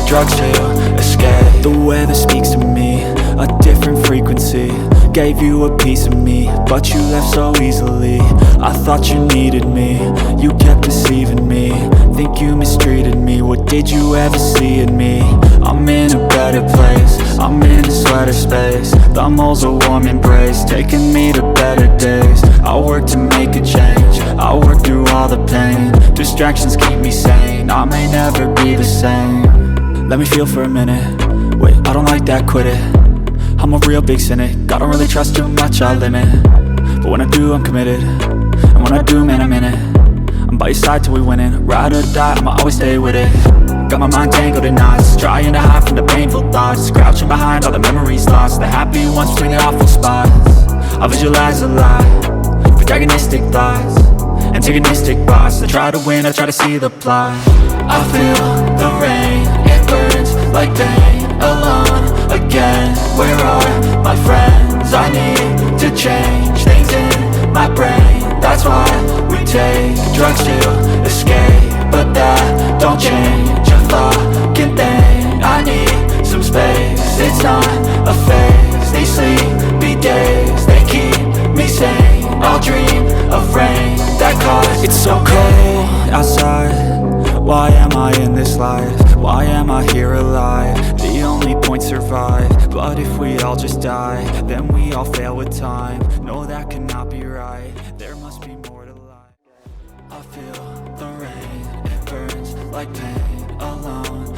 drugs to escape. The weather speaks to me, a different frequency. Gave you a piece of me, but you left so easily. I thought you needed me, you kept deceiving me. Think you mistreated me, what did you ever see in me? I'm in a better place, I'm in a sweater space. The mole's a warm embrace, taking me to better days. I work to make a change, I work through all the pain. Distractions keep me sane, I may never be the same. Let me feel for a minute, wait, I don't like that, quit it. I'm a real big cynic, I don't really trust too much, I limit. But when I do, I'm committed, and when I do, man, I'm in it. I'm by your side till we winning, ride or die, I'ma always stay with it. Got my mind tangled in knots, trying to hide from the painful thoughts. Crouching behind all the memories lost, the happy ones between the awful spots. I visualize a lie, protagonistic thoughts, antagonistic boss. I try to win, I try to see the plot. I feel the rain, it burns like pain. Alone again, where are my friends? I need to change things in my brain. That's why we take drugs to escape, but that don't change a fucking thing. I need some space, it's not a phase. These sleepy days, they keep me sane. I'll dream of rain that caused. It's so cold outside, why am I in this life? Why am I here alive? The only point survive, but if we all just die, then we all fail with time. No, that cannot be right, there must be more to life. I feel the rain, it burns like pain. Alone